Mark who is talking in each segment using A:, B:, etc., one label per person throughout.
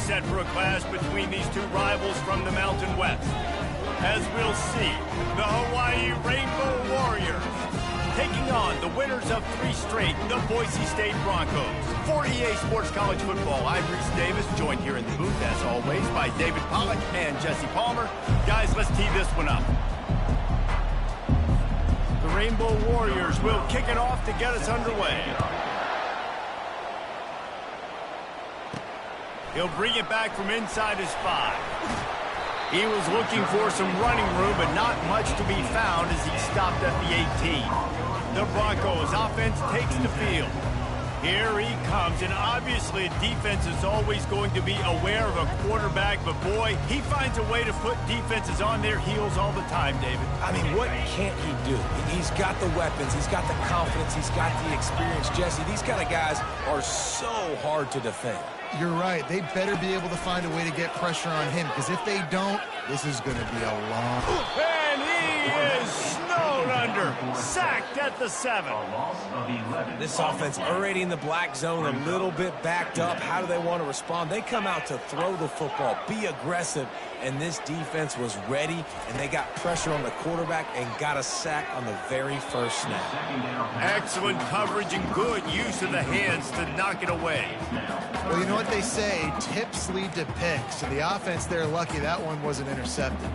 A: set for a clash between these two rivals from the Mountain West. As we'll see, the Hawaii Rainbow Warriors taking on the winners of 3 straight, the Boise State Broncos. For EA Sports College Football, I'm Reese Davis, joined here in the booth, as always, by David Pollack and Jesse Palmer. Guys, let's tee this one up. The Rainbow Warriors will kick it off to get us underway. He'll bring it back from inside his 5. He was looking for some running room, but not much to be found as he stopped at the 18. The Broncos offense takes the field. Here he comes, and obviously defense is always going to be aware of a quarterback, but boy, he finds a way to put defenses on their heels all the time, David.
B: I mean, what can't he do? He's got the weapons, he's got the confidence, he's got the experience. Jesse, these kind of guys are so hard to defend.
C: You're right. They better be able to find a way to get pressure on him, because if they don't, this is going to be a long...
A: And he is snowed under, sacked at the 7.
B: This offense already in the black zone, a little bit backed up. How do they want to respond? They come out to throw the football, be aggressive, and this defense was ready, and they got pressure on the quarterback and got a sack on the very first snap.
A: Excellent coverage and good use of the hands to knock it away.
C: Well, you know what they say, tips lead to picks. So the offense, they're lucky that one wasn't intercepted.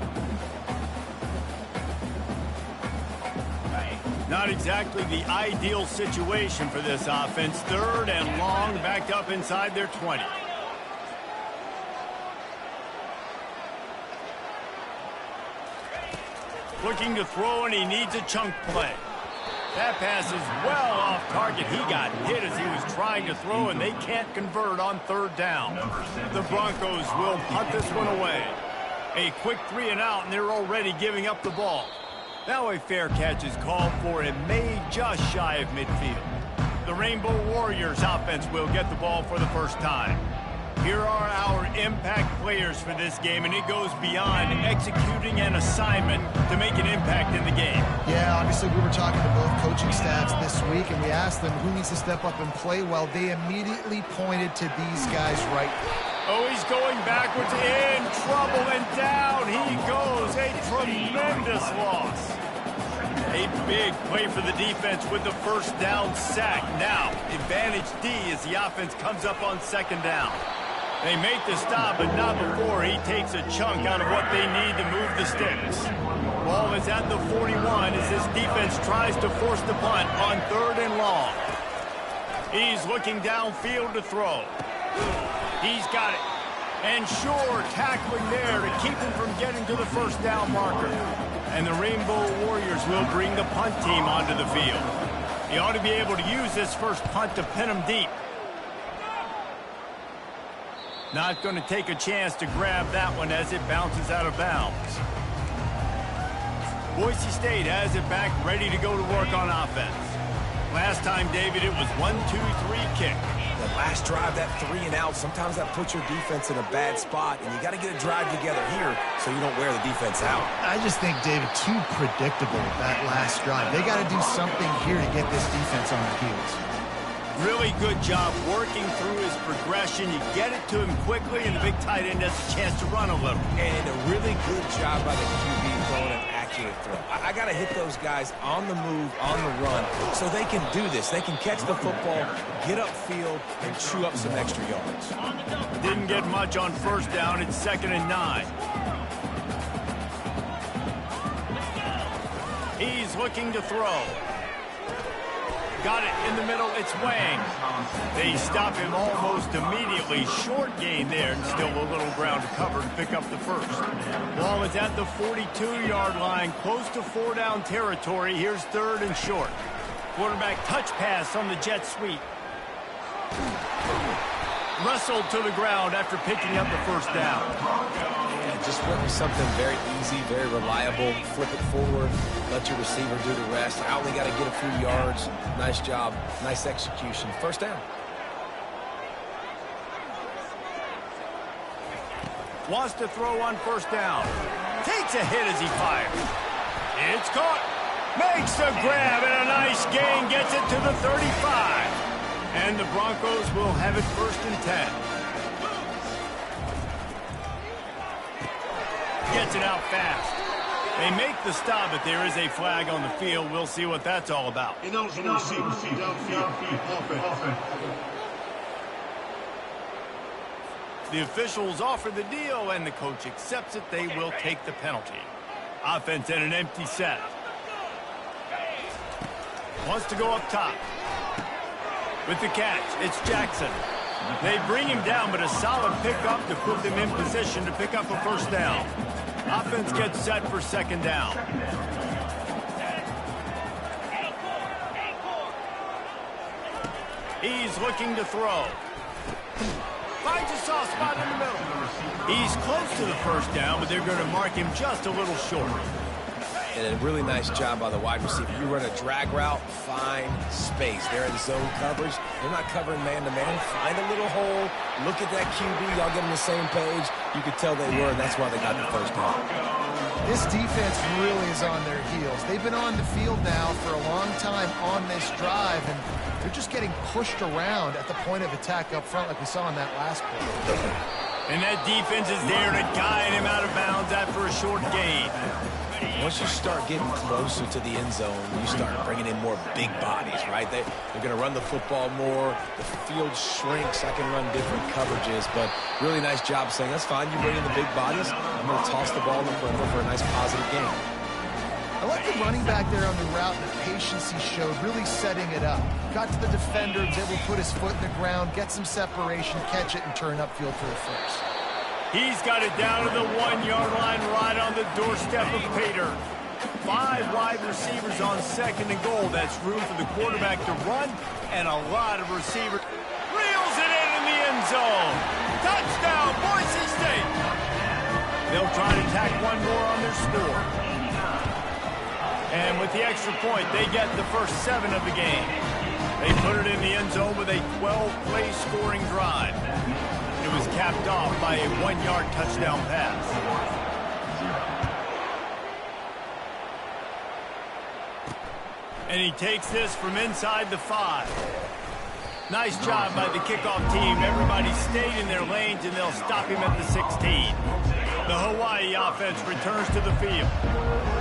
A: Not exactly the ideal situation for this offense. 3rd and long, backed up inside their 20. Looking to throw, and he needs a chunk play. That pass is well off target. He got hit as he was trying to throw, and they can't convert on 3rd down. The Broncos will punt this one away. A quick 3 and out, and they're already giving up the ball. Now a fair catch is called for, and made just shy of midfield. The Rainbow Warriors offense will get the ball for the first time. Here are our impact players for this game, and it goes beyond executing an assignment to make an impact in the game.
C: Yeah, obviously we were talking to both coaching staffs this week, and we asked them who needs to step up and play well. They immediately pointed to these guys right now.
A: Oh, he's going backwards, in trouble, and down he goes. A tremendous loss. A big play for the defense with the first down sack. Now, advantage D as the offense comes up on 2nd down. They make the stop, but not before he takes a chunk out of what they need to move the sticks. Ball is at the 41 as this defense tries to force the punt on 3rd and long. He's looking downfield to throw. He's got it. And sure, tackling there to keep him from getting to the first down marker. And the Rainbow Warriors will bring the punt team onto the field. He ought to be able to use this first punt to pin him deep. Not going to take a chance to grab that one as it bounces out of bounds. Boise State has it back, ready to go to work on offense. Last time, David, it was 1-2-3 kick.
B: The last drive, that 3 and out, sometimes that puts your defense in a bad spot, and you got to get a drive together here so you don't wear the defense out.
C: I just think, David, too predictable, that last drive. They got to do something here to get this defense on their heels.
A: Really good job working through his progression. You get it to him quickly, and the big tight end has a chance to run a little.
B: And a really good job by the QB throwing an accurate throw. I got to hit those guys on the move, on the run, so they can do this. They can catch the football, get upfield, and chew up some extra yards.
A: Didn't get much on 1st down. It's 2nd and 9. He's looking to throw. Got it in the middle. It's Wang. They stop him almost immediately. Short gain there, and still a little ground to cover to pick up the first. Ball is at the 42-yard line, close to 4-down territory. Here's 3rd and short. Quarterback touch pass on the jet sweep. Wrestled to the ground after picking up the first down.
B: Yeah, just went with something very easy, very reliable. Flip it forward, let your receiver do the rest. I only got to get a few yards. Nice job, nice execution. First down.
A: Wants to throw on 1st down. Takes a hit as he fires. It's caught. Makes the grab, and a nice gain. Gets it to the 35. And the Broncos will have it 1st and 10. gets it out fast. They make the stop, but there is a flag on the field. We'll see what that's all about. The officials offer the deal, and the coach accepts it. They will take the penalty. Offense in an empty set. Wants to go up top. With the catch, it's Jackson. They bring him down, but a solid pickup to put them in position to pick up a first down. Offense gets set for second down. He's looking to throw. Finds a soft spot in the middle. He's close to the first down, but they're going to mark him just a little short.
B: And a really nice job by the wide receiver. You run a drag route, find space. They're in zone coverage. They're not covering man-to-man. Find a little hole. Look at that QB. Y'all get on the same page. You could tell they were, and that's why they got the first down.
C: This defense really is on their heels. They've been on the field now for a long time on this drive, and they're just getting pushed around at the point of attack up front like we saw in that last play.
A: And that defense is there to guide him out of bounds after a short gain.
B: Once you start getting closer to the end zone, you start bringing in more big bodies, right? They're going to run the football more. The field shrinks. I can run different coverages, but really nice job saying, that's fine. You bring in the big bodies. I'm going to toss the ball in the perimeter for a nice positive game.
C: I like the running back there on the route and the patience he showed, really setting it up. Got to the defender, was able to put his foot in the ground, get some separation, catch it, and turn upfield for the first.
A: He's got it down to the 1-yard line right on the doorstep of Pater. 5 wide receivers on second and goal. That's room for the quarterback to run, and a lot of receivers. Reels it in the end zone. Touchdown, Boise State. They'll try to tack one more on their score. And with the extra point, they get the first 7 of the game. They put it in the end zone with a 12-play scoring drive. It was capped off by a 1-yard touchdown pass. And he takes this from inside the 5. Nice job by the kickoff team. Everybody stayed in their lanes, and they'll stop him at the 16. The Hawaii offense returns to the field.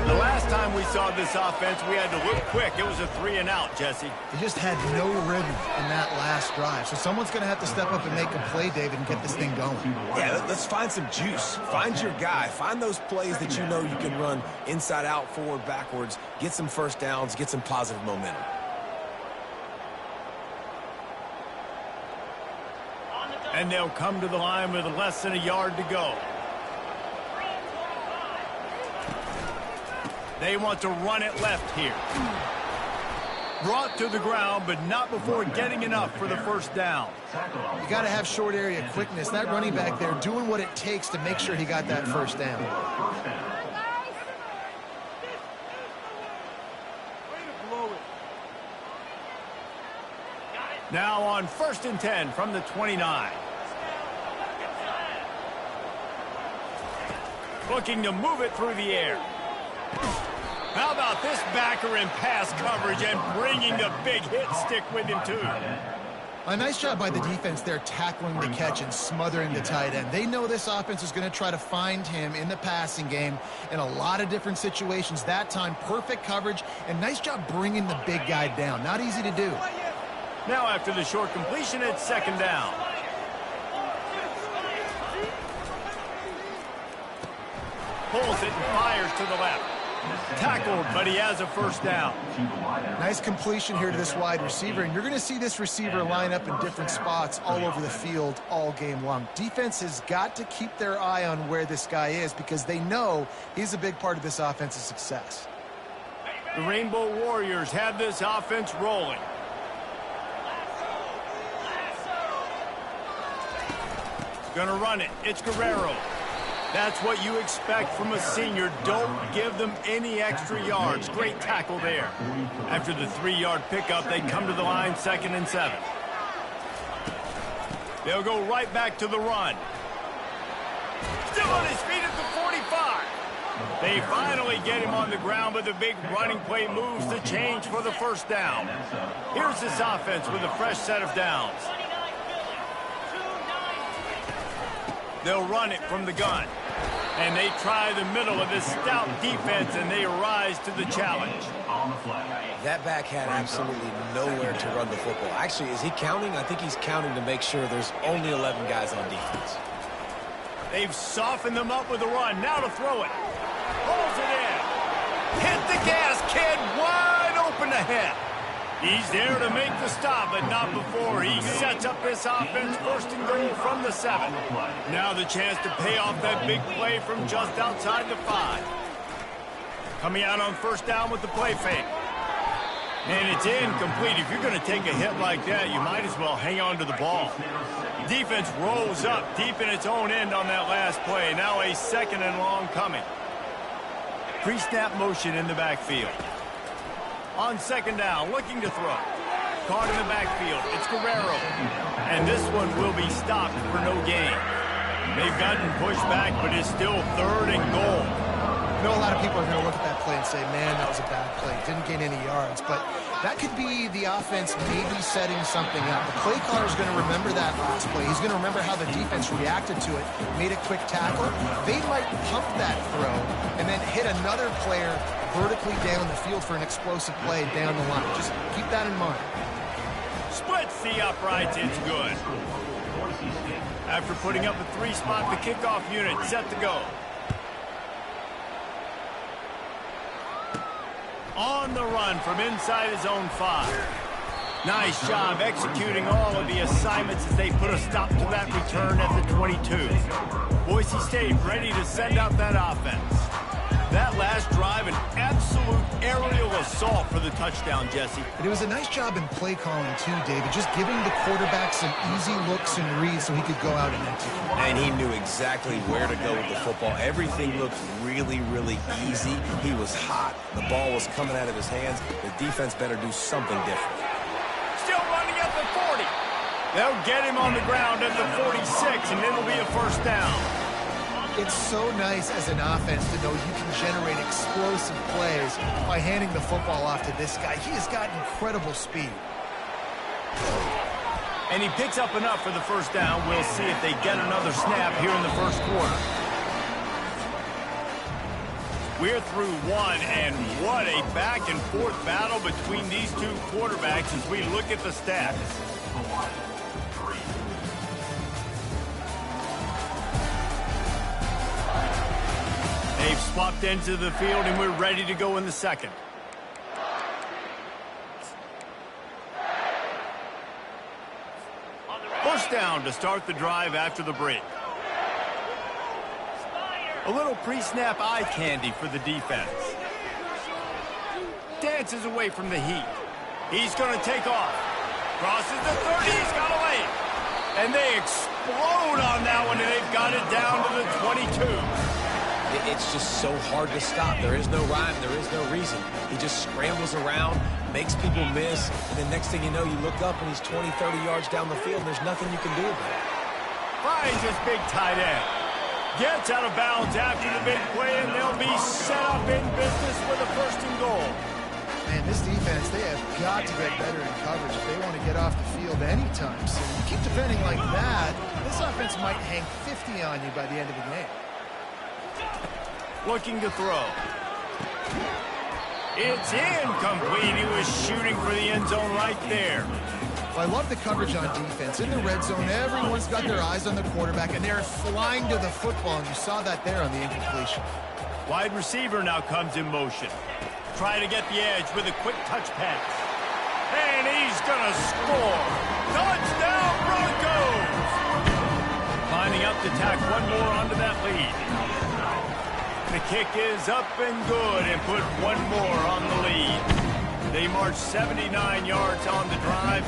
A: The last time we saw this offense, we had to look quick. It was a 3-and-out, Jesse.
C: They just had no rhythm in that last drive. So someone's going to have to step up and make a play, David, and get this thing going.
B: Yeah, let's find some juice. Find your guy. Find those plays that you know you can run inside out, forward, backwards. Get some first downs. Get some positive momentum.
A: And they'll come to the line with less than a yard to go. They want to run it left here. Brought to the ground, but not before getting enough for the first down.
C: You got to have short area quickness. That running back there doing what it takes to make sure he got that first down.
A: Now on 1st and 10 from the 29. Looking to move it through the air. How about this backer in pass coverage and bringing the big hit stick with him, too?
C: A nice job by the defense there tackling the catch and smothering the tight end. They know this offense is going to try to find him in the passing game in a lot of different situations. That time, perfect coverage, and nice job bringing the big guy down. Not easy to do.
A: Now after the short completion, it's second down. Pulls it and fires to the left. Tackled, but he has a first down.
C: Nice completion here to this wide receiver, and you're going to see this receiver line up in different spots all over the field all game long. Defense has got to keep their eye on where this guy is because they know he's a big part of this offense's success.
A: The Rainbow Warriors have this offense rolling. Gonna run it. It's Guerrero. That's what you expect from a senior. Don't give them any extra yards. Great tackle there. After the 3-yard pickup, they come to the line 2nd and 7. They'll go right back to the run. Still on his feet at the 45. They finally get him on the ground, but the big running play moves the change for the first down. Here's this offense with a fresh set of downs. They'll run it from the gun. And they try the middle of this stout defense, and they rise to the challenge.
B: That back had absolutely nowhere to run the football. Actually, is he counting? I think he's counting to make sure there's only 11 guys on defense.
A: They've softened them up with a run. Now to throw it. Pulls it in. Hit the gas, kid. Wide open ahead. He's there to make the stop, but not before he sets up this offense. First and goal from the 7. Now the chance to pay off that big play from just outside the 5. Coming out on first down with the play fake. And it's incomplete. If you're going to take a hit like that, you might as well hang on to the ball. Defense rolls up deep in its own end on that last play. Now a second and long coming. Pre-snap motion in the backfield. On second down, looking to throw. Caught in the backfield. It's Guerrero. And this one will be stopped for no gain. They've gotten pushed back, but it's still third and goal.
C: I know a lot of people are going to look at that play and say, man, that was a bad play. Didn't gain any yards. But that could be the offense maybe setting something up. The play caller is going to remember that last play. He's going to remember how the defense reacted to it, made a quick tackle. They might pump that throw and then hit another player vertically down the field for an explosive play down the line. Just keep that in mind.
A: Splits the uprights. It's good. After putting up a 3-spot, the kickoff unit set to go. On the run from inside his own 5. Nice job executing all of the assignments as they put a stop to that return at the 22. Boise State ready to send out that offense. That last drive, an absolute aerial assault for the touchdown, Jesse.
C: But it was a nice job in play calling, too, David. Just giving the quarterback some easy looks and reads so he could go out and execute.
B: And he knew exactly where to go with the football. Everything looked really, really easy. He was hot. The ball was coming out of his hands. The defense better do something different.
A: Still running at the 40. They'll get him on the ground at the 46, and it'll be a first down.
C: It's so nice as an offense to know you can generate explosive plays by handing the football off to this guy. He has got incredible speed.
A: And he picks up enough for the first down. We'll see if they get another snap here in the first quarter. We're through one, and what a back-and-forth battle between these two quarterbacks as we look at the stats. They've swapped into the field, and we're ready to go in the second. First down to start the drive after the break. A little pre-snap eye candy for the defense. Dances away from the heat. He's going to take off. Crosses the 30. He's got a lane. And they explode on that one, and they've got it down to the 22.
B: It's just so hard to stop. There is no rhyme. There is no reason. He just scrambles around, makes people miss, and then next thing you know, you look up and he's 20, 30 yards down the field, and there's nothing you can do about it.
A: Finds his big tight end. Gets out of bounds after the big play, and they'll be set up in business with a first and goal.
C: Man, this defense, they have got to get better in coverage if they want to get off the field anytime soon. You keep defending like that, this offense might hang 50 on you by the end of the game.
A: Looking to throw. It's incomplete. He was shooting for the end zone right there.
C: Well, I love the coverage on defense. In the red zone, everyone's got their eyes on the quarterback, and they're flying to the football, and you saw that there on the incompletion.
A: Wide receiver now comes in motion. Try to get the edge with a quick touch pass. And he's going to score. Touchdown, Broncos! Lining up to tack one more onto that lead. The kick is up and good and put one more on the lead. They marched 79 yards on the drive.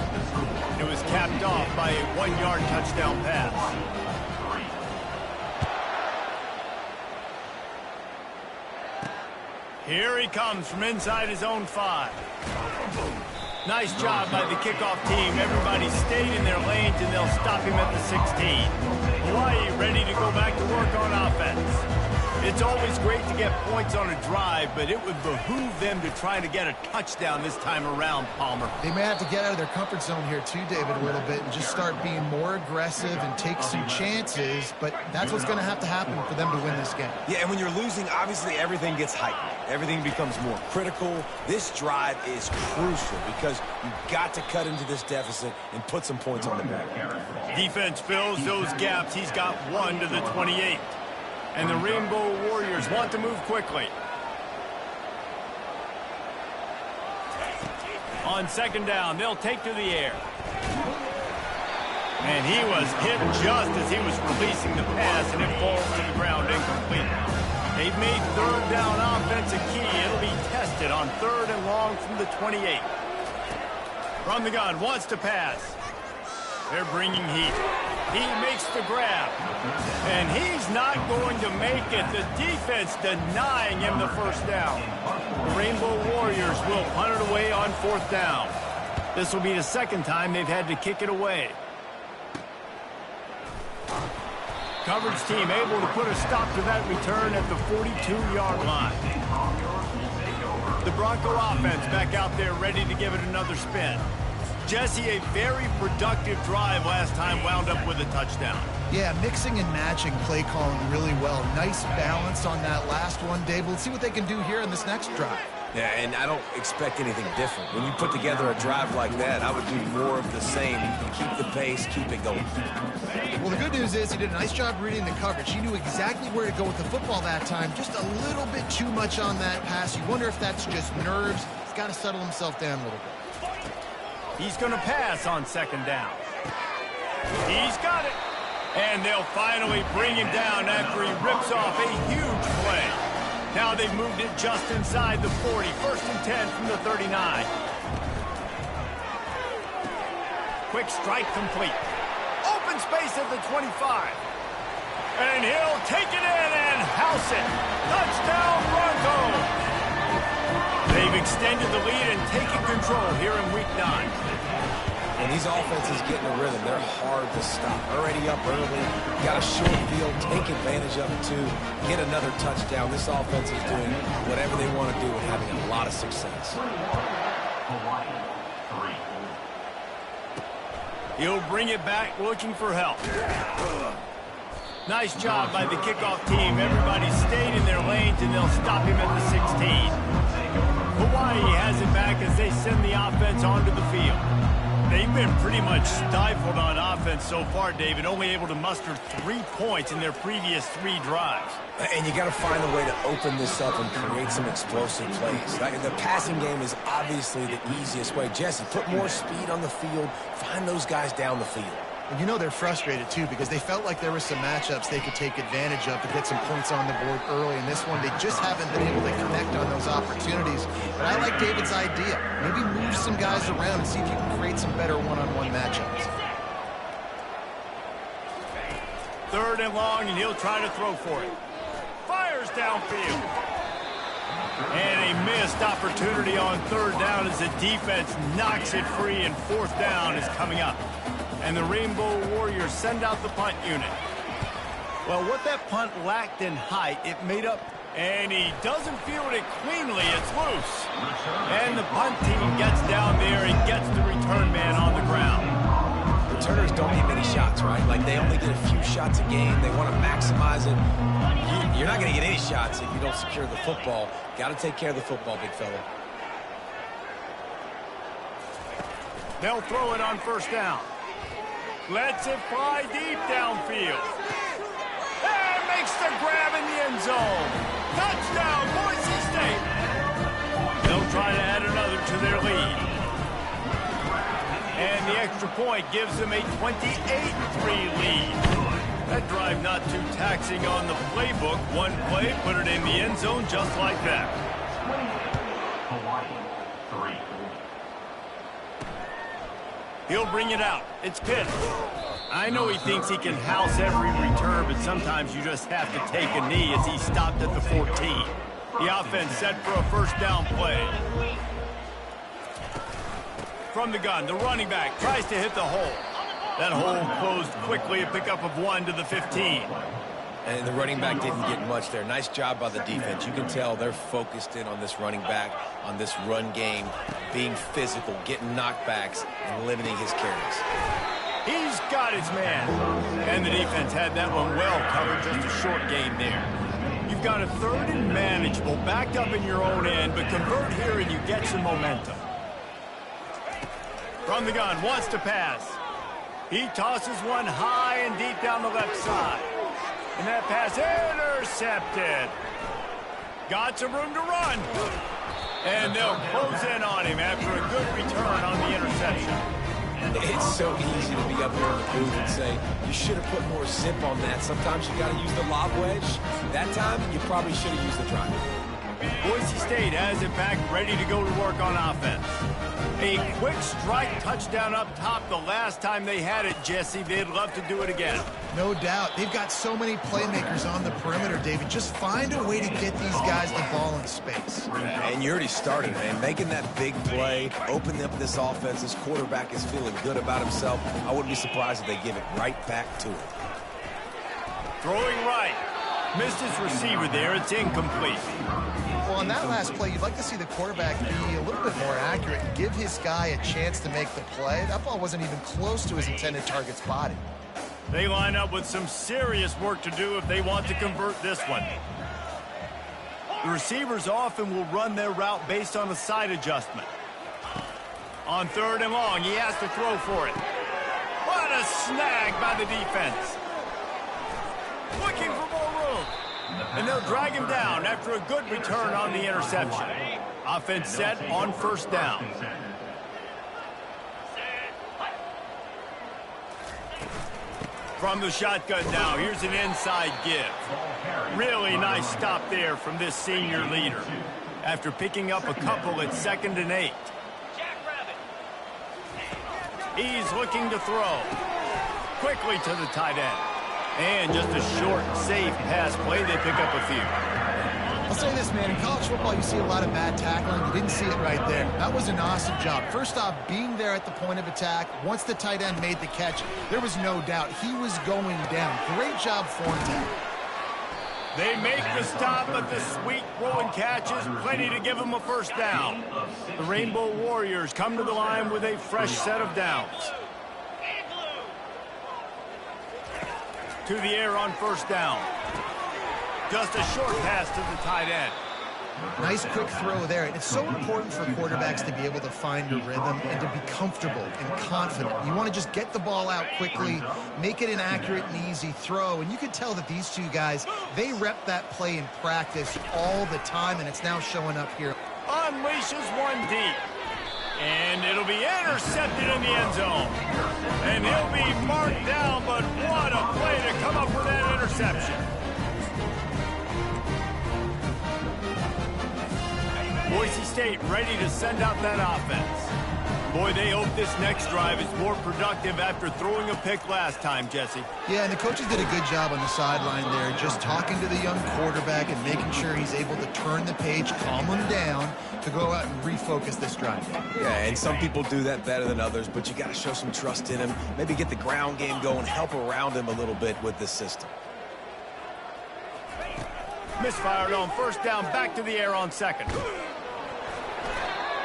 A: It was capped off by a 1-yard touchdown pass. Here he comes from inside his own 5. Nice job by the kickoff team. Everybody stayed in their lanes, and they'll stop him at the 16. Hawaii ready to go back to work on offense. It's always great to get points on a drive, but it would behoove them to try to get a touchdown this time around, Palmer.
C: They may have to get out of their comfort zone here too, David, a little bit and just start being more aggressive and take some chances, but that's what's going to have to happen for them to win this game.
B: Yeah, and when you're losing, obviously everything gets heightened. Everything becomes more critical. This drive is crucial because you've got to cut into this deficit and put some points on the board.
A: Defense fills those gaps. He's got 1 to the 28. And the Rainbow Warriors want to move quickly. On second down, they'll take to the air. And he was hit just as he was releasing the pass, and it falls to the ground incomplete. They've made third down offense a key. It'll be tested on 3rd and long from the 28. From the gun, wants to pass. They're bringing heat. He makes the grab. And he's not going to make it. The defense denying him the first down. The Rainbow Warriors will punt it away on 4th down. This will be the second time they've had to kick it away. Coverage team able to put a stop to that return at the 42-yard line. The Bronco offense back out there ready to give it another spin. Jesse, a very productive drive last time wound up with a touchdown.
C: Yeah, mixing and matching play calling really well. Nice balance on that last one, Dave. We'll see what they can do here in this next drive.
B: Yeah, and I don't expect anything different. When you put together a drive like that, I would do more of the same. Keep the pace, keep it going.
C: Well, the good news is he did a nice job reading the coverage. He knew exactly where to go with the football that time. Just a little bit too much on that pass. You wonder if that's just nerves. He's got to settle himself down a little bit.
A: He's going to pass on second down. He's got it. And they'll finally bring him down after he rips off a huge play. Now they've moved it just inside the 40. 1st and 10 from the 39. Quick strike complete. Open space at the 25. And he'll take it in and house it. Touchdown Broncos. They've extended the lead and taken control here in Week 9.
B: And these offenses get in a rhythm. They're hard to stop. Already up early. Got a short field. Take advantage of it, too. Get another touchdown. This offense is doing whatever they want to do and having a lot of success.
A: He'll bring it back looking for help. Nice job by the kickoff team. Everybody stayed in their lanes, and they'll stop him at the 16. Hawaii has it back as they send the offense onto the field. They've been pretty much stifled on offense so far, David, only able to muster 3 points in their previous 3 drives.
B: And you got to find a way to open this up and create some explosive plays. The passing game is obviously the easiest way. Jesse, put more speed on the field. Find those guys down the field.
C: And you know they're frustrated, too, because they felt like there were some matchups they could take advantage of to get some points on the board early. In this one, they just haven't been able to connect on those opportunities. But I like David's idea. Maybe move some guys around and see if you can create some better one-on-one matchups.
A: 3rd and long, and he'll try to throw for it. Fires downfield. And a missed opportunity on 3rd down as the defense knocks it free, and 4th down is coming up. And the Rainbow Warriors send out the punt unit. Well, what that punt lacked in height, it made up. And he doesn't field it cleanly. It's loose. And the punt team gets down there and gets the return man on the ground.
B: Returners don't get many shots, right? Like, they only get a few shots a game. They want to maximize it. You're not going to get any shots if you don't secure the football. Got to take care of the football, big fella.
A: They'll throw it on 1st down. Lets it fly deep downfield. And makes the grab in the end zone. Touchdown, Boise State. They'll try to add another to their lead. And the extra point gives them a 28-3 lead. That drive not too taxing on the playbook. One play, put it in the end zone just like that. He'll bring it out. It's Pitt. I know he thinks he can house every return, but sometimes you just have to take a knee as he stopped at the 14. The offense set for a 1st down play. From the gun, the running back tries to hit the hole. That hole closed quickly, a pickup of 1 to the 15.
B: And the running back didn't get much there. Nice job by the defense. You can tell they're focused in on this running back, on this run game, being physical, getting knockbacks, and limiting his carries.
A: He's got his man. And the defense had that one well covered, just a short gain there. You've got a 3rd and manageable, backed up in your own end, but convert here and you get some momentum. From the gun, wants to pass. He tosses one high and deep down the left side. And that pass intercepted. Got some room to run. And they'll close in on him after a good return on the interception.
B: It's so easy to be up here in the booth and say, you should have put more zip on that. Sometimes you got to use the lob wedge. That time, you probably should have used the drive.
A: Boise State has it back, ready to go to work on offense. A quick strike touchdown up top the last time they had it, Jesse. They'd love to do it again.
C: No doubt. They've got so many playmakers on the perimeter, David. Just find a way to get these guys the ball in space.
B: And you already started, man. Making that big play, opening up this offense. This quarterback is feeling good about himself. I wouldn't be surprised if they give it right back to him.
A: Throwing right. Missed his receiver there. It's incomplete.
C: Well, on that last play, you'd like to see the quarterback be a little bit more accurate and give his guy a chance to make the play. That ball wasn't even close to his intended target's body.
A: They line up with some serious work to do if they want to convert this one. The receivers often will run their route based on a side adjustment. On 3rd and long, he has to throw for it. What a snag by the defense. Looking for more room. And they'll drag him down after a good return on the interception. Offense set on 1st down. From the shotgun now, here's an inside give. Really nice stop there from this senior leader. After picking up a couple at 2nd and 8. He's looking to throw. Quickly to the tight end. And just a short, safe pass play. They pick up a few.
C: I'll say this, man. In college football, you see a lot of bad tackling. You didn't see it right there. That was an awesome job. First off, being there at the point of attack. Once the tight end made the catch, there was no doubt he was going down. Great job for him.
A: They make the stop, but the sweet rolling catch is plenty to give them a 1st down. The Rainbow Warriors come to the line with a fresh set of downs. To the air on 1st down. Just a short pass to the tight end.
C: Nice quick throw there. And it's so important for quarterbacks to be able to find a rhythm and to be comfortable and confident. You want to just get the ball out quickly, make it an accurate and easy throw. And you can tell that these two guys, they rep that play in practice all the time, and it's now showing up here.
A: Unleashes one deep. And it'll be intercepted in the end zone. And he'll be marked down, but what a play to come up with that interception. Boise State ready to send out that offense. Boy, they hope this next drive is more productive after throwing a pick last time, Jesse.
C: Yeah, and the coaches did a good job on the sideline there, just talking to the young quarterback and making sure he's able to turn the page, calm him down, to go out and refocus this drive.
B: Yeah, and some people do that better than others, but you got to show some trust in him. Maybe get the ground game going, help around him a little bit with this system.
A: Misfired on 1st down, back to the air on 2nd.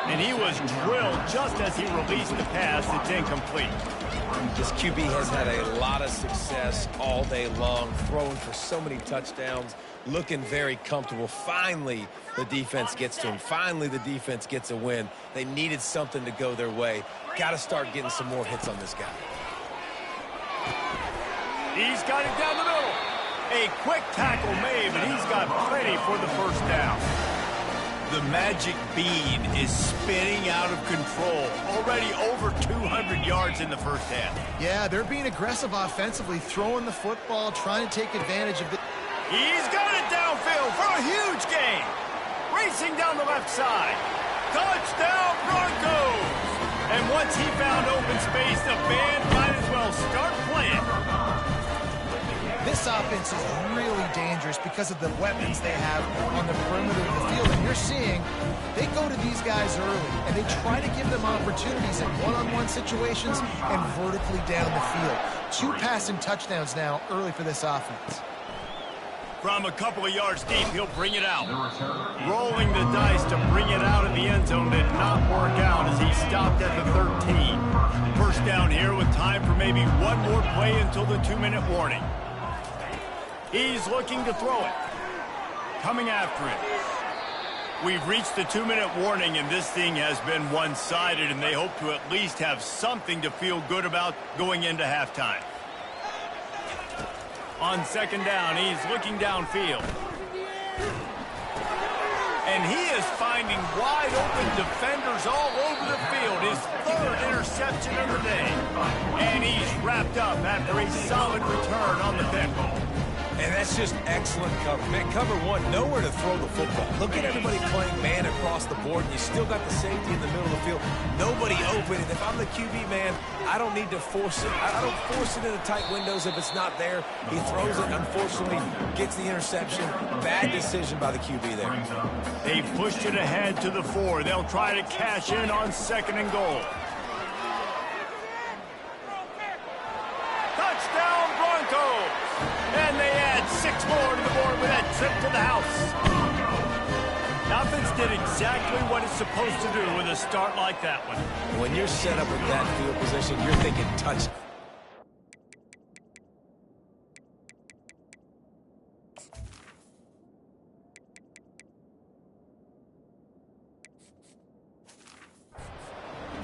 A: And he was drilled just as he released the pass. It's incomplete.
B: This QB has had a lot of success all day long, throwing for so many touchdowns, looking very comfortable. Finally, the defense gets to him. Finally, the defense gets a win. They needed something to go their way. Got to start getting some more hits on this guy.
A: He's got it down the middle. A quick tackle made, but he's got plenty for the 1st down. The magic bean is spinning out of control. Already over 200 yards in the 1st half.
C: Yeah, they're being aggressive offensively, throwing the football, trying to take advantage of the...
A: He's got it downfield for a huge gain. Racing down the left side. Touchdown, Broncos! And once he found open space, the band might as well start playing.
C: This offense is really dangerous because of the weapons they have on the perimeter of the field. And you're seeing they go to these guys early, and they try to give them opportunities in one-on-one situations and vertically down the field. 2 passing touchdowns now early for this offense.
A: From a couple of yards deep, he'll bring it out. Rolling the dice to bring it out of the end zone did not work out as he stopped at the 13. First down here with time for maybe one more play until the 2-minute warning. He's looking to throw it. Coming after it. We've reached the 2-minute warning, and this thing has been one-sided, and they hope to at least have something to feel good about going into halftime. On second down, he's looking downfield. And he is finding wide-open defenders all over the field. His third interception of the day. And he's wrapped up after a solid return on the pick.
B: And that's just excellent cover. Man, cover one, nowhere to throw the football. Look at everybody playing man across the board, and you still got the safety in the middle of the field. Nobody open. And if I'm the QB, man, I don't need to force it. I don't force it into tight windows if it's not there. He throws it, unfortunately, gets the interception. Bad decision by the QB there.
A: They pushed it ahead to the 4. They'll try to cash in on 2nd and goal. Touchdown, Broncos! And they add 6 more to the board with that trip to the house. The offense did exactly what it's supposed to do with a start like that one.
B: When you're set up with that field position, you're thinking touchdown.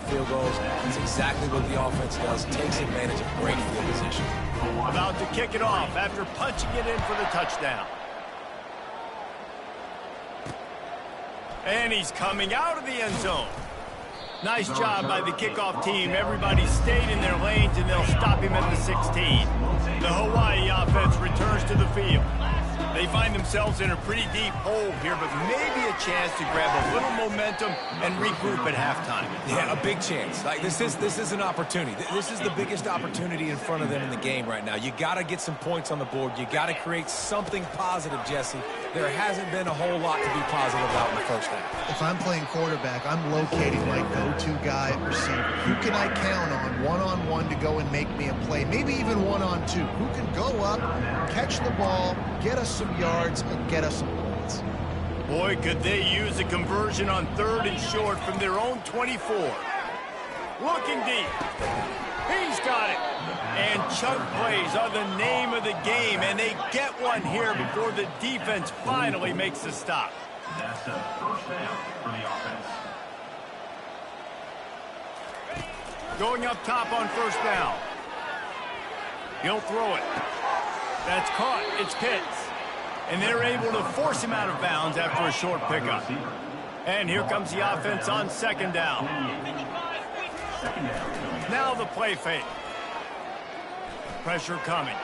B: Field goals, that's exactly what the offense does. Takes advantage of great field position.
A: About to kick it off after punching it in for the touchdown. And he's coming out of the end zone. Nice job by the kickoff team. Everybody stayed in their lanes, and they'll stop him at the 16. The Hawaii offense returns to the field. They find themselves in a pretty deep hole here, but maybe a chance to grab a little momentum and regroup at halftime.
B: Yeah, a big chance. Like this is an opportunity. This is the biggest opportunity in front of them in the game right now. You got to get some points on the board. You got to create something positive, Jesse. There hasn't been a whole lot to be positive about in the first half.
C: If I'm playing quarterback, I'm locating my go-to guy at receiver. Who can I count on one-on-one to go and make me a play? Maybe even one-on-two. Who can go up, catch the ball, get us some yards, and get us some points?
A: Boy, could they use a conversion on 3rd and short from their own 24. Looking deep. He's got it. And chunk plays are the name of the game, and they get one here before the defense finally makes a stop.
D: That's a first down for the offense.
A: Going up top on 1st down. He'll throw it. That's caught. It's Pitts. And they're able to force him out of bounds after a short pickup. And here comes the offense on 2nd down. Now the play fake. Pressure coming.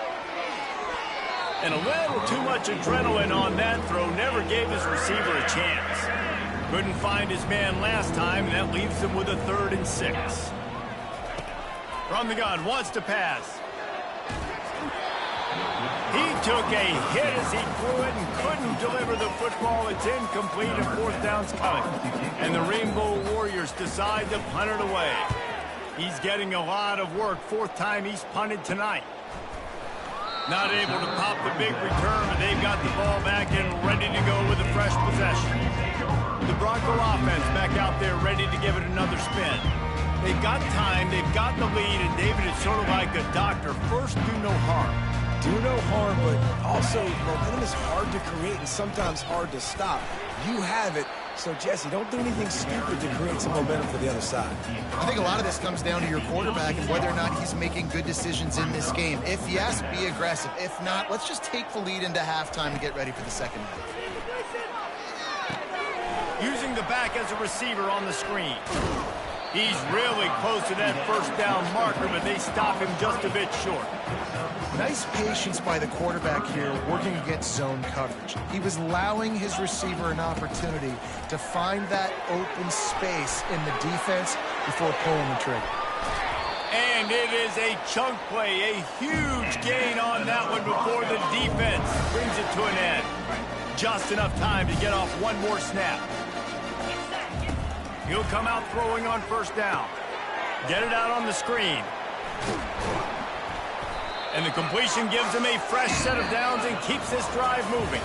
A: And a little too much adrenaline on that throw. Never gave his receiver a chance. Couldn't find his man last time, and that leaves him with a 3rd and 6. From the gun, wants to pass. He took a hit as he threw it and couldn't deliver the football. It's incomplete, and 4th down's coming. And the Rainbow Warriors decide to punt it away. He's getting a lot of work. 4th time he's punted tonight. Not able to pop the big return, but they've got the ball back and ready to go with a fresh possession. The Bronco offense back out there ready to give it another spin. They've got time, they've got the lead, and David is sort of like a doctor. First, do no harm.
B: Do no harm, but also momentum is hard to create and sometimes hard to stop. You have it, so Jesse, don't do anything stupid to create some momentum for the other side.
C: I think a lot of this comes down to your quarterback and whether or not he's making good decisions in this game. If yes, be aggressive. If not, let's just take the lead into halftime and get ready for the second half.
A: Using the back as a receiver on the screen. He's really close to that 1st down marker, but they stop him just a bit short.
C: Nice patience by the quarterback here working against zone coverage. He was allowing his receiver an opportunity to find that open space in the defense before pulling the trigger.
A: And it is a chunk play, a huge gain on that one before the defense brings it to an end. Just enough time to get off one more snap. He'll come out throwing on 1st down. Get it out on the screen. And the completion gives him a fresh set of downs and keeps this drive moving.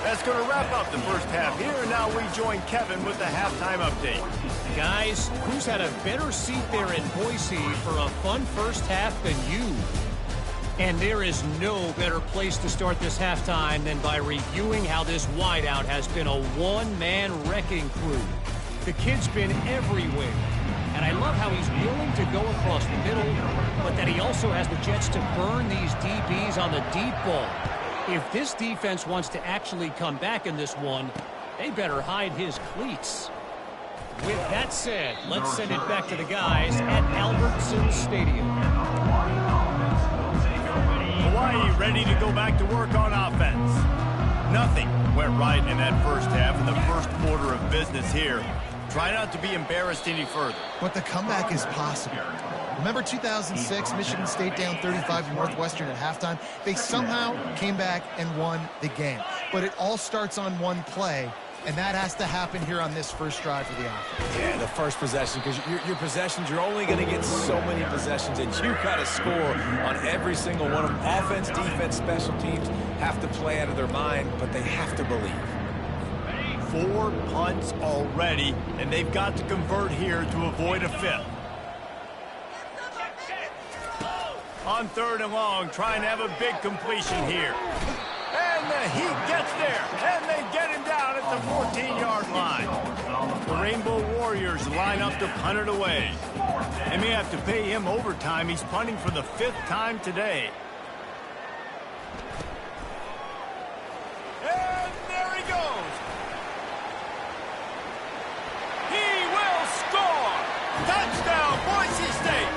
A: That's going to wrap up the first half here. And now we join Kevin with the halftime update.
E: Guys, who's had a better seat there in Boise for a fun first half than you? And there is no better place to start this halftime than by reviewing how this wideout has been a one-man wrecking crew. The kid's been everywhere. And I love how he's willing to go across the middle, but that he also has the jets to burn these DBs on the deep ball. If this defense wants to actually come back in this one, they better hide his cleats. With that said, let's send it back to the guys at Albertson Stadium.
A: Hawaii ready to go back to work on offense. Nothing went right in that first half in the first quarter of business here. Try not to be embarrassed any further.
C: But the comeback is possible. Remember 2006, Michigan State down 35 to Northwestern at halftime? They somehow came back and won the game. But it all starts on one play, and that has to happen here on this first drive for the offense.
B: Yeah, the first possession, because your possessions, you're only going to get so many possessions, and you've got to score on every single one of them. Offense, defense, special teams have to play out of their mind, but they have to believe.
A: 4 punts already, and they've got to convert here to avoid a fifth. On 3rd and long, trying to have a big completion here. And the Heat gets there, and they get him down at the 14-yard line. The Rainbow Warriors line up to punt it away. They may have to pay him overtime. He's punting for the 5th time today. And there he goes. He will score! Touchdown, Boise State!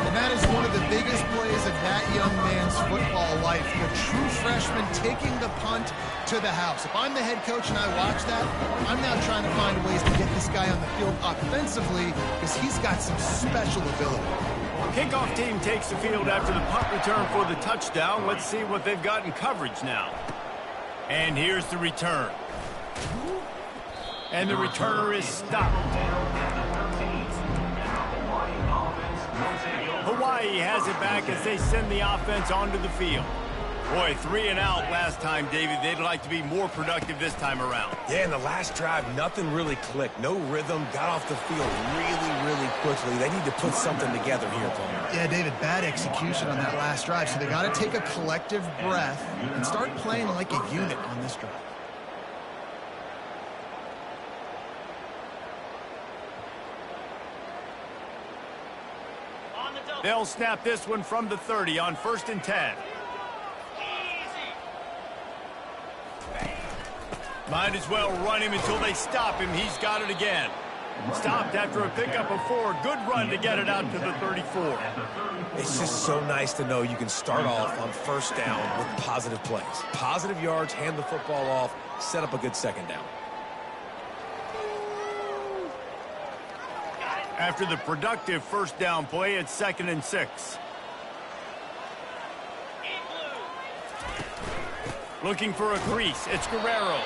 C: And that is one of the biggest plays of that young man's football life. The true freshman taking the punt to the house. If I'm the head coach and I watch that, I'm now trying to find ways to get this guy on the field offensively because he's got some special ability.
A: Kickoff team takes the field after the punt return for the touchdown. Let's see what they've got in coverage now. And here's the return. And the returner is stopped. Hawaii has it back as they send the offense onto the field. Boy, 3 and out last time, David. They'd like to be more productive this time around.
B: Yeah, in the last drive, nothing really clicked. No rhythm, got off the field really quickly. They need to put something together here, Palmer.
C: Yeah, David, bad execution on that last drive. So they got to take a collective breath and start playing like a unit on this drive.
A: They'll snap this one from the 30 on 1st and 10. Might as well run him until they stop him. He's got it again. Stopped after a pickup of 4. Good run to get it out to the 34.
B: It's just so nice to know you can start off on 1st down with positive plays. Positive yards, hand the football off, set up a good 2nd down.
A: After the productive 1st down play, it's 2nd and 6. Looking for a crease. It's Guerrero.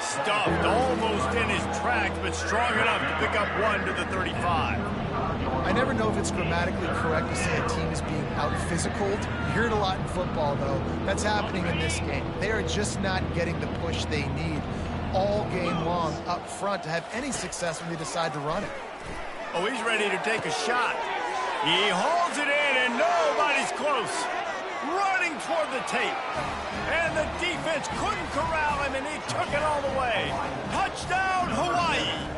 A: Stuffed almost in his tracks, but strong enough to pick up 1 to the 35.
C: I never know if it's grammatically correct to say a team is being out-physicaled. You hear it a lot in football, though. That's happening in this game. They are just not getting the push they need all game long up front to have any success when they decide to run it.
A: Oh, he's ready to take a shot. He hauls it in, and nobody's close. Running toward the tape. And the defense couldn't corral him, and he took it all the way. Touchdown, Hawaii.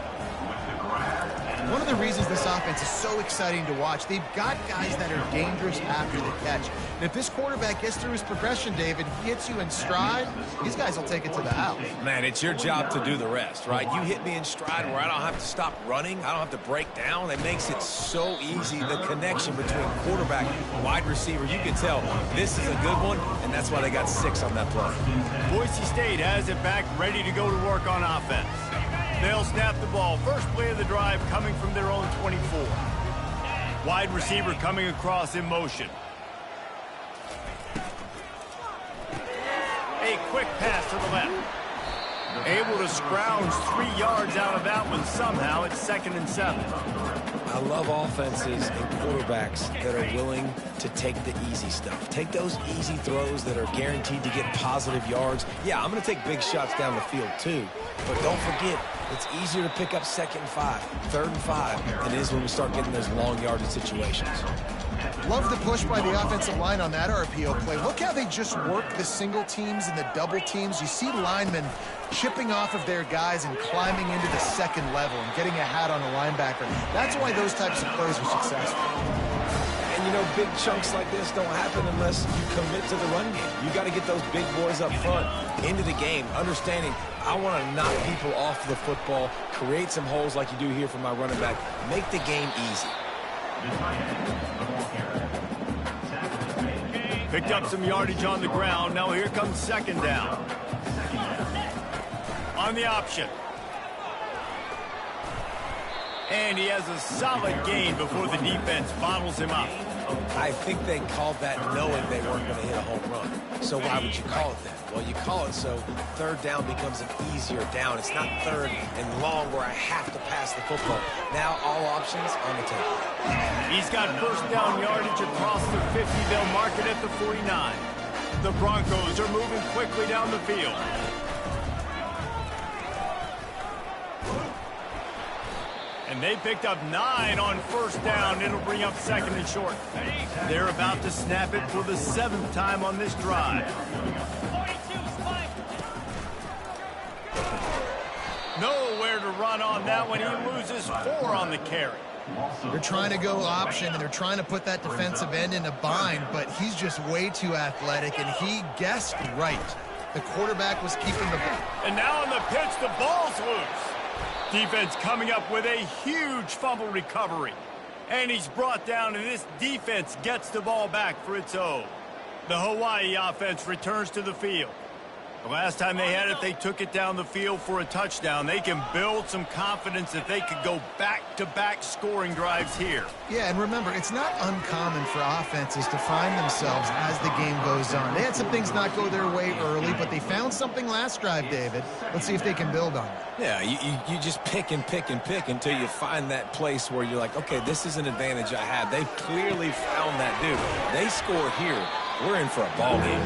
C: One of the reasons this offense is so exciting to watch, they've got guys that are dangerous after the catch. And if this quarterback gets through his progression, David, he hits you in stride, these guys will take it to the house.
B: Man, it's your job to do the rest, right? You hit me in stride where I don't have to stop running. I don't have to break down. It makes it so easy, the connection between quarterback and wide receiver. You can tell this is a good one, and that's why they got 6 on that play.
A: Boise State has it back, ready to go to work on offense. They'll snap the ball. First play of the drive coming from their own 24. Wide receiver coming across in motion. A quick pass to the left. Able to scrounge 3 yards out of that one somehow. It's 2nd and 7.
B: I love offenses and quarterbacks that are willing to take the easy stuff. Take those easy throws that are guaranteed to get positive yards. Yeah, I'm going to take big shots down the field too. But don't forget, it's easier to pick up 2nd and 5, 3rd and 5 than it is when we start getting those long yardage situations.
C: Love the push by the offensive line on that RPO play. Look how they just work the single teams and the double teams. You see linemen chipping off of their guys and climbing into the 2nd level and getting a hat on a linebacker. That's why those types of plays are successful.
B: And, you know, big chunks like this don't happen unless you commit to the run game. You got to get those big boys up front into the game, understanding I want to knock people off the football, create some holes like you do here for my running back, make the game easy.
A: Picked up some yardage on the ground. Now here comes 2nd down. On the option. And he has a solid gain before the defense bottles him up.
B: I think they called that knowing they weren't going to hit a home run. So why would you call it that? Well, you call it so 3rd down becomes an easier down. It's not 3rd and long where I have to pass the football. Now all options on the table.
A: He's got 1st down yardage across the 50. They'll mark it at the 49. The Broncos are moving quickly down the field. And they picked up 9 on 1st down. It'll bring up 2nd and short. They're about to snap it for the 7th time on this drive. Nowhere to run on that one. He loses 4 on the carry.
C: They're trying to go option, and they're trying to put that defensive end in a bind, but he's just way too athletic, and he guessed right. The quarterback was keeping the ball.
A: And now on the pitch, the ball's loose. Defense coming up with a huge fumble recovery. And he's brought down, and this defense gets the ball back for its own. The Hawaii offense returns to the field. The last time they had it, they took it down the field for a touchdown. They can build some confidence that they could go back-to-back scoring drives here.
C: Yeah, and remember, it's not uncommon for offenses to find themselves as the game goes on. They had some things not go their way early, but they found something last drive, David. Let's see if they can build on it.
B: Yeah, you just pick and pick and pick until you find that place where you're like, okay, this is an advantage I have. They've clearly found that dude. They score here. We're in for a ball game.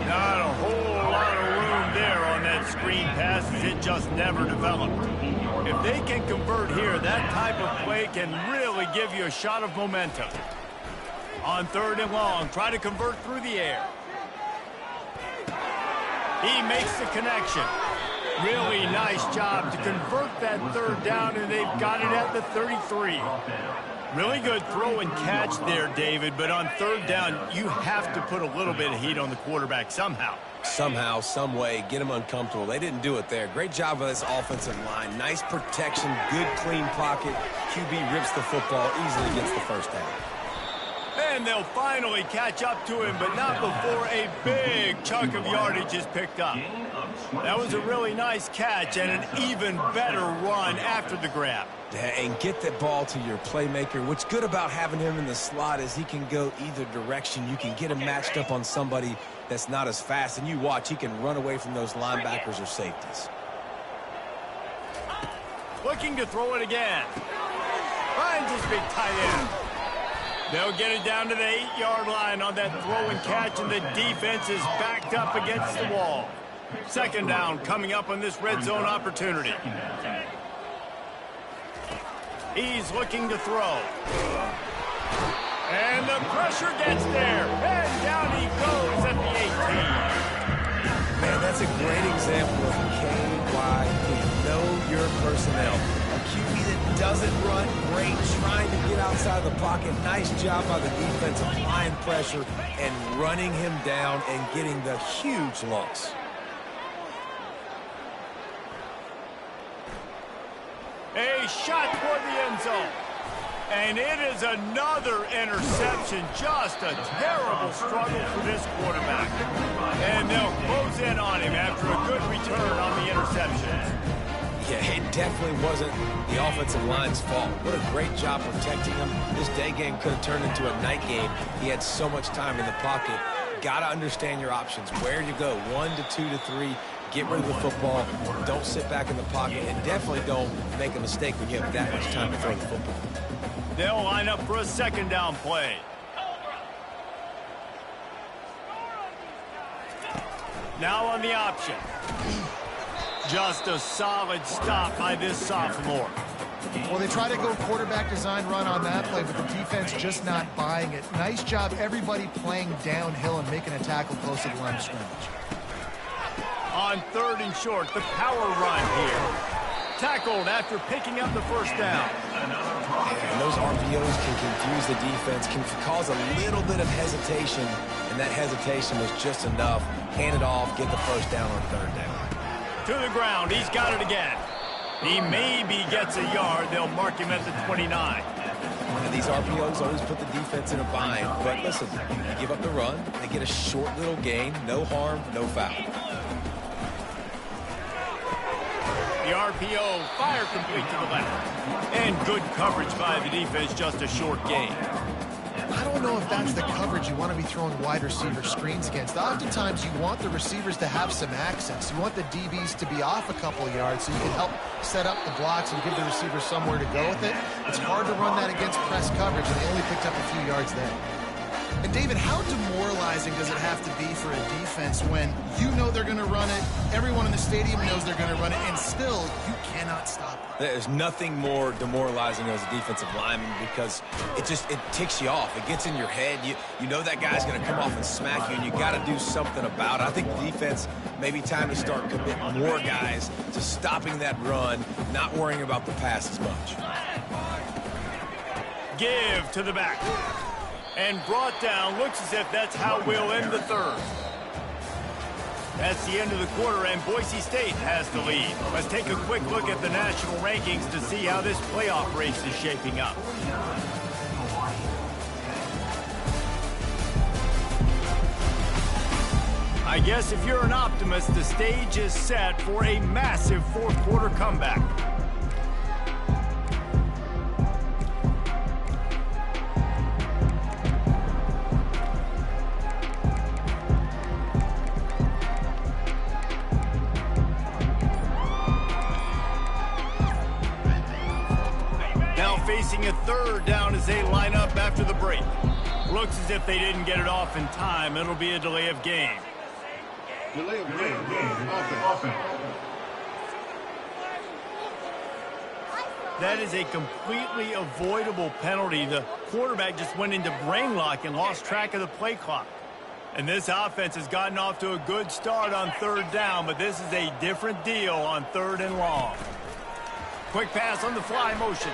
A: Not a whole lot of room there on that screen pass. It just never developed. If they can convert here, that type of play can really give you a shot of momentum. On 3rd and long, try to convert through the air. He makes the connection. Really nice job to convert that 3rd down, and they've got it at the 33. Really good throw and catch there, David, but on 3rd down, you have to put a little bit of heat on the quarterback somehow.
B: Somehow, some way, get him uncomfortable. They didn't do it there. Great job of this offensive line. Nice protection, good clean pocket. QB rips the football, easily gets the 1st down.
A: And they'll finally catch up to him, but not before a big chunk of yardage is picked up. That was a really nice catch and an even better run after the grab.
B: And get that ball to your playmaker. What's good about having him in the slot is he can go either direction. You can get him matched up on somebody that's not as fast, and you watch, he can run away from those linebackers or safeties.
A: Looking to throw it again. Finds his big tight end. They'll get it down to the 8-yard line on that throw and catch, and the defense is backed up against the wall. 2nd down coming up on this red zone opportunity. He's looking to throw. And the pressure gets there. And down he goes at the 18.
B: Man, that's a great example of KYP. Know your personnel. A QB that doesn't run great, trying to get outside the pocket. Nice job by the defense applying pressure and running him down and getting the huge loss.
A: A shot toward the end zone. And it is another interception. Just a terrible struggle for this quarterback. And they'll close in on him after a good return on the interceptions.
B: Yeah, it definitely wasn't the offensive line's fault. What a great job protecting him. This day game could have turned into a night game. He had so much time in the pocket. got to understand your options, where you go, 1 to 2 to 3. Get rid of the football. Don't sit back in the pocket, and definitely don't make a mistake when you have that much time to throw the football.
A: They'll line up for a second down play. Now on the option. Just a solid stop by this sophomore.
C: Well, they try to go quarterback design run on that play, but the defense just not buying it. Nice job, everybody playing downhill and making a tackle close to the line of scrimmage.
A: On 3rd and short, the power run here. Tackled after picking up the first down.
B: And those RPOs can confuse the defense, can cause a little bit of hesitation, and that hesitation was just enough. Hand it off, get the first down on 3rd down.
A: To the ground, he's got it again. He maybe gets a yard. They'll mark him at the 29.
B: And these RPOs always put the defense in a bind. But listen, you give up the run, they get a short little gain, no harm, no foul.
A: The RPO, fire complete to the left. And good coverage by the defense, just a short gain.
C: I don't know if that's the coverage you want to be throwing wide receiver screens against. Oftentimes, you want the receivers to have some access. You want the DBs to be off a couple of yards so you can help set up the blocks and give the receivers somewhere to go with it. It's hard to run that against press coverage, and they only picked up a few yards there. And, David, how demoralizing does it have to be for a defense when you know they're going to run it, everyone in the stadium knows they're going to run it, and still you cannot stop it?
B: There's nothing more demoralizing as a defensive lineman because it ticks you off. It gets in your head. You know that guy's going to come off and smack you, and you got to do something about it. I think the defense maybe time to start committing more guys to stopping that run, not worrying about the pass as much.
A: Give to the back. And brought down. Looks as if that's how we'll end the 3rd. That's the end of the quarter, and Boise State has the lead. Let's take a quick look at the national rankings to see how this playoff race is shaping up. I guess if you're an optimist, the stage is set for a massive 4th quarter comeback. Facing a 3rd down as they line up after the break. Looks as if they didn't get it off in time. It'll be a delay of game.
D: Delay of game. Offense.
A: That is a completely avoidable penalty. The quarterback just went into brain lock and lost track of the play clock. And this offense has gotten off to a good start on 3rd down, but this is a different deal on 3rd and long. Quick pass on the fly motion.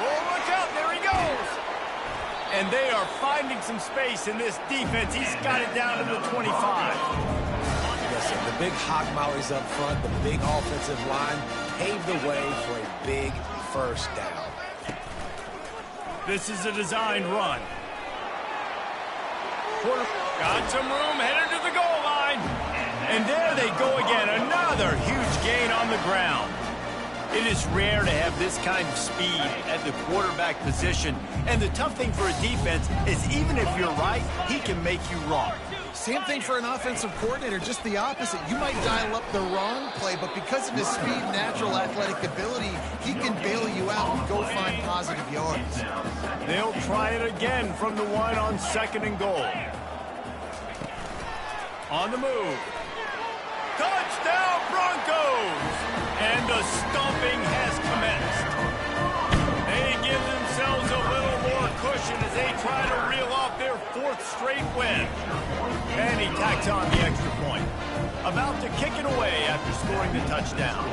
A: Oh, look out, there he goes. And they are finding some space in this defense. He's got it down to the 25.
B: Listen, the big hog mollies up front, the big offensive line paved the way for a big first down.
A: This is a designed run. Got some room, headed to the goal line. And there they go again, another huge gain on the ground. It is rare to have this kind of speed at the quarterback position. And the tough thing for a defense is even if you're right, he can make you wrong.
C: Same thing for an offensive coordinator, just the opposite. You might dial up the wrong play, but because of his speed, natural athletic ability, he can bail you out and go find positive yards.
A: They'll try it again from the 1 on 2nd and goal. On the move. Touchdown Broncos! And the stomping has commenced. They give themselves a little more cushion as they try to reel off their 4th straight win. And he tacks on the extra point. About to kick it away after scoring the touchdown.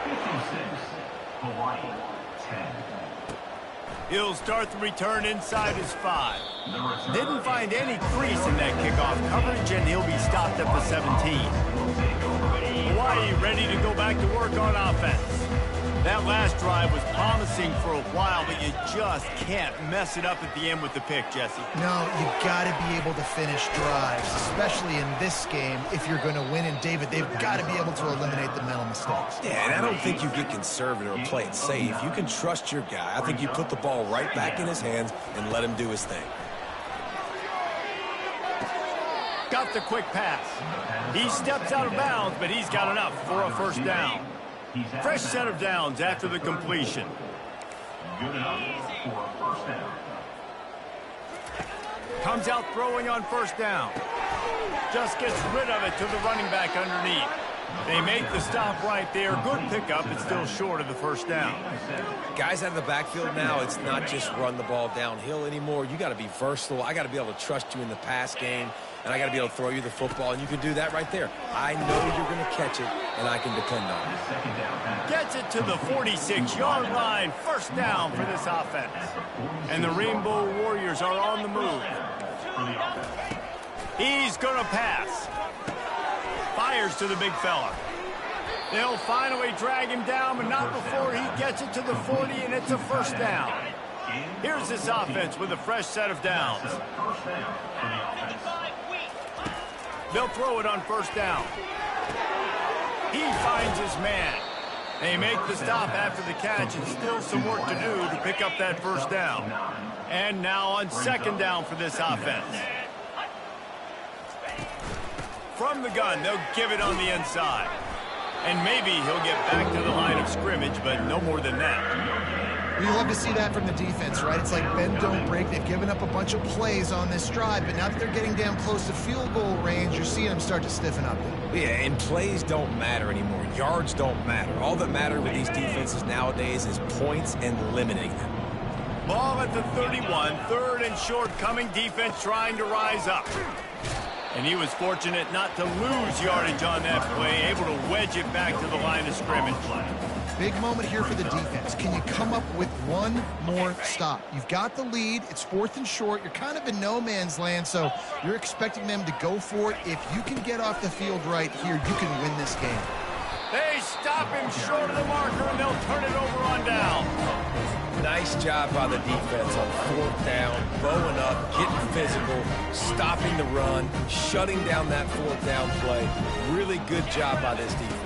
D: 56, Hawaii, 10.
A: He'll start the return inside his 5. Didn't find any crease in that kickoff coverage, and he'll be stopped at the 17. Hawaii ready to go back to work on offense. That last drive was promising for a while, but you just can't mess it up at the end with the pick, Jesse.
C: No, you got to be able to finish drives, especially in this game if you're going to win. And, David, they've got to be able to eliminate the mental mistakes.
B: Yeah, and I don't think you get conservative or play it safe. You can trust your guy. I think you put the ball right back in his hands and let him do his thing.
A: Got the quick pass. He steps out of bounds, but he's got enough for a first down. Fresh set of downs after the completion.
D: Good enough for a first down.
A: Comes out throwing on first down. Just gets rid of it to the running back underneath. They make the stop right there. Good pickup. It's still short of the first down.
B: Guys out of the backfield now, it's not just run the ball downhill anymore. You got to be versatile. I got to be able to trust you in the pass game, and I got to be able to throw you the football, and you can do that right there. I know you're going to catch it, and I can depend on it.
A: Gets it to the 46-yard line. First down for this offense. And the Rainbow Warriors are on the move. He's going to pass. Fires to the big fella. They'll finally drag him down, but not before he gets it to the 40, and it's a first down. Here's this offense with a fresh set of downs. They'll throw it on first down. He finds his man. They make the stop after the catch, and still some work to do to pick up that first down. And now on second down for this offense. From the gun, they'll give it on the inside. And maybe he'll get back to the line of scrimmage, but no more than that.
C: We love to see that from the defense, right? It's like bend, don't break. They've given up a bunch of plays on this drive, but now that they're getting down close to field goal range, you're seeing them start to stiffen up.
B: Yeah, and plays don't matter anymore. Yards don't matter. All that matters with these defenses nowadays is points and limiting them.
A: Ball at the 31, third and short, coming defense trying to rise up. And he was fortunate not to lose yardage on that play, able to wedge it back to the line of scrimmage.
C: Big moment here for the defense. Can you come up with one more stop? You've got the lead. It's fourth and short. You're kind of in no man's land, so you're expecting them to go for it. If you can get off the field right here, you can win this game.
A: They stop him short of the marker, and they'll turn it over on down.
B: Nice job by the defense on fourth down, bowing up, getting physical, stopping the run, shutting down that fourth down play. Really good job by this defense.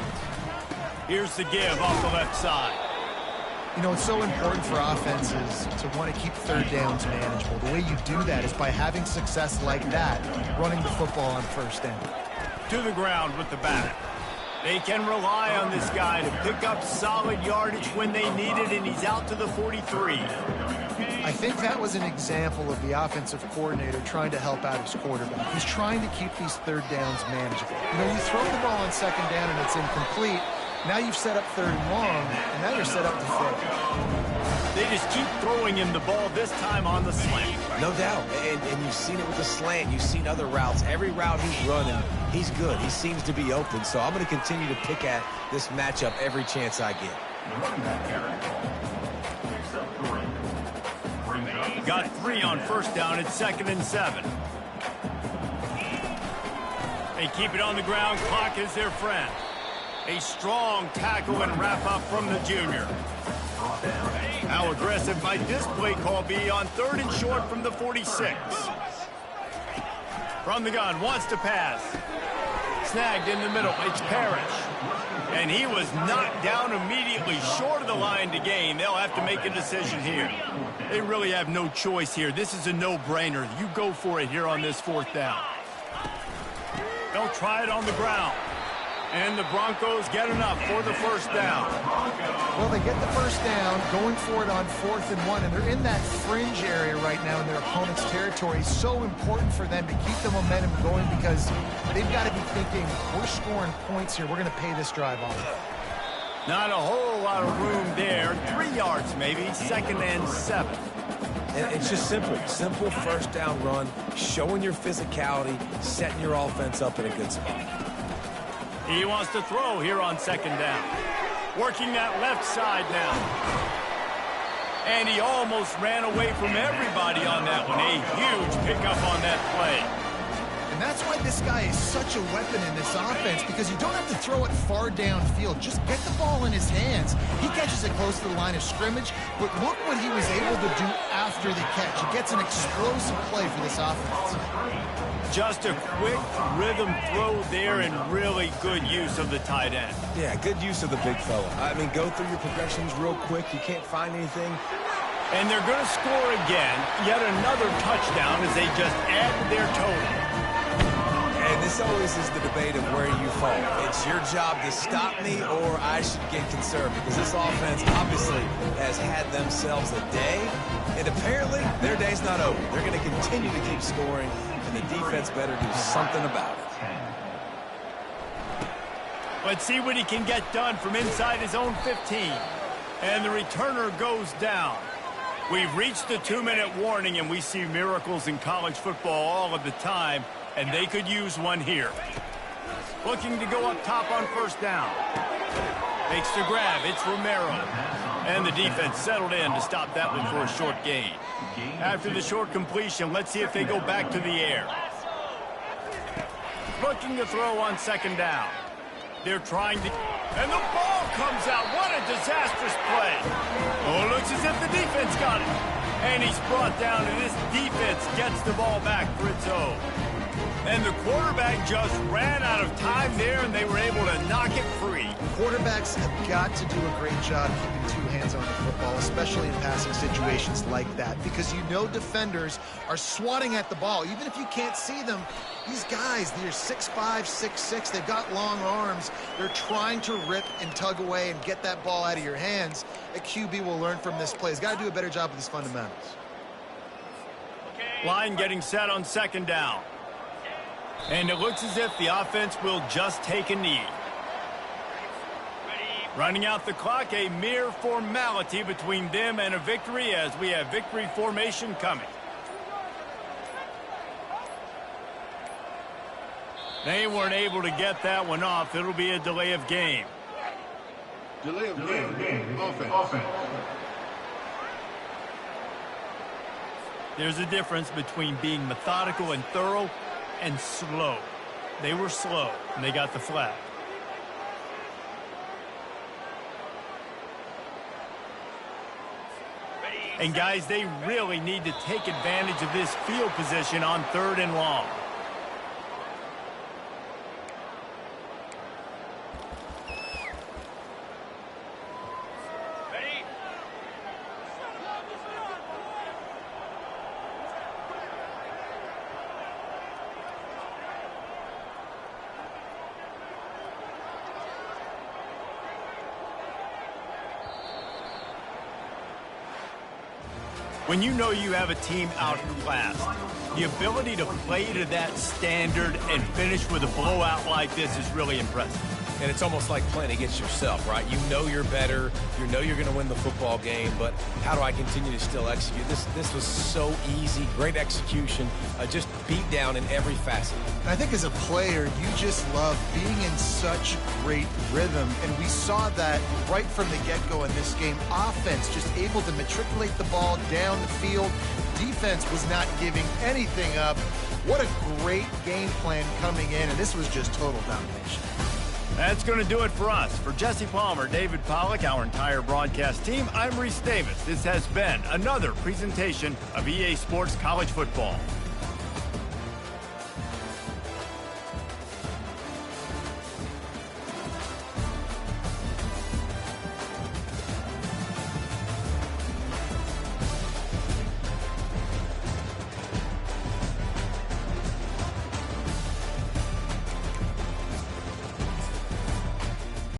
A: Here's the give off the left side.
C: You know, it's so important for offenses to want to keep third downs manageable. The way you do that is by having success like that, running the football on first down.
A: To the ground with the back. They can rely on this guy to pick up solid yardage when they need it, and he's out to the 43.
C: I think that was an example of the offensive coordinator trying to help out his quarterback. He's trying to keep these third downs manageable. You know, you throw the ball on second down and it's incomplete. Now you've set up third and long, and now you're set up to fail.
A: They just keep throwing him the ball, this time on the slant.
B: No doubt, and you've seen it with the slant. You've seen other routes. Every route he's running, he's good. He seems to be open, so I'm going to continue to pick at this matchup every chance I get.
A: Got 3 on first down. It's 2nd and 7. They keep it on the ground. Clock is their friend. A strong tackle and wrap-up from the junior. How aggressive might this play call be on 3rd and short from the 46? From the gun, wants to pass. Snagged in the middle, it's Parrish. And he was knocked down immediately short of the line to gain. They'll have to make a decision here. They really have no choice here. This is a no-brainer. You go for it here on this 4th down. They'll try it on the ground. And the Broncos get enough for the first down.
C: Well, they get the first down, going for it on 4th and 1, and they're in that fringe area right now in their opponent's territory. So important for them to keep the momentum going because they've got to be thinking, we're scoring points here. We're going to pay this drive off.
A: Not a whole lot of room there. 3 yards maybe, 2nd and 7.
B: And it's just simple first down run, showing your physicality, setting your offense up in a good spot.
A: He wants to throw here on 2nd down. Working that left side now. And he almost ran away from everybody on that one. A huge pickup on that play.
C: And And that's why this guy is such a weapon in this offense, because you don't have to throw it far downfield. Just get the ball in his hands. He catches it close to the line of scrimmage, but look what he was able to do after the catch. He gets an explosive play for this offense.
A: Just a quick rhythm throw there and really good use of the tight end.
B: Yeah, good use of the big fella. I mean, go through your progressions real quick. You can't find anything.
A: And they're going to score again. Yet another touchdown as they just add to their total.
B: And this always is the debate of where you fall. It's your job to stop me or I should get concerned, because this offense obviously has had themselves a day. And apparently their day's not over. They're going to continue to keep scoring, and the defense better do something about it.
A: Let's see what he can get done from inside his own 15. And the returner goes down. We've reached the 2-minute warning, and we see miracles in college football all of the time, and they could use one here. Looking to go up top on first down. Makes the grab. It's Romero. And the defense settled in to stop that one for a short gain. After the short completion, let's see if they go back to the air. Looking to throw on second down. They're trying to... And the ball comes out. What a disastrous play. Oh, it looks as if the defense got it. And he's brought down, and this defense gets the ball back for its own. And the quarterback just ran out of time there, and they were able to knock it free.
C: Quarterbacks have got to do a great job keeping two hands on the football, especially in passing situations like that, because you know defenders are swatting at the ball. Even if you can't see them, these guys, they're 6'5", 6'6", they've got long arms. They're trying to rip and tug away and get that ball out of your hands. A QB will learn from this play. He's got to do a better job with his fundamentals.
A: Line getting set on second down. And it looks as if the offense will just take a knee. Running out the clock, a mere formality between them and a victory, as we have victory formation coming. They weren't able to get that one off. It'll be a delay of game.
F: Delay of game. Offense.
A: There's a difference between being methodical and thorough and slow. They were slow, and they got the flag. And guys, they really need to take advantage of this field position on 3rd and long. When you know you have a team outclassed, the ability to play to that standard and finish with a blowout like this is really impressive.
B: And it's almost like playing against yourself, right? You know you're better. You know you're going to win the football game, but how do I continue to still execute? This was so easy. Great execution. Just beat down in every facet.
C: And I think as a player, you just love being in such great rhythm. And we saw that right from the get-go in this game. Offense just able to matriculate the ball down the field. Defense was not giving anything up. What a great game plan coming in, and this was just total domination.
A: That's going to do it for us. For Jesse Palmer, David Pollack, our entire broadcast team, I'm Reese Davis. This has been another presentation of EA Sports College Football.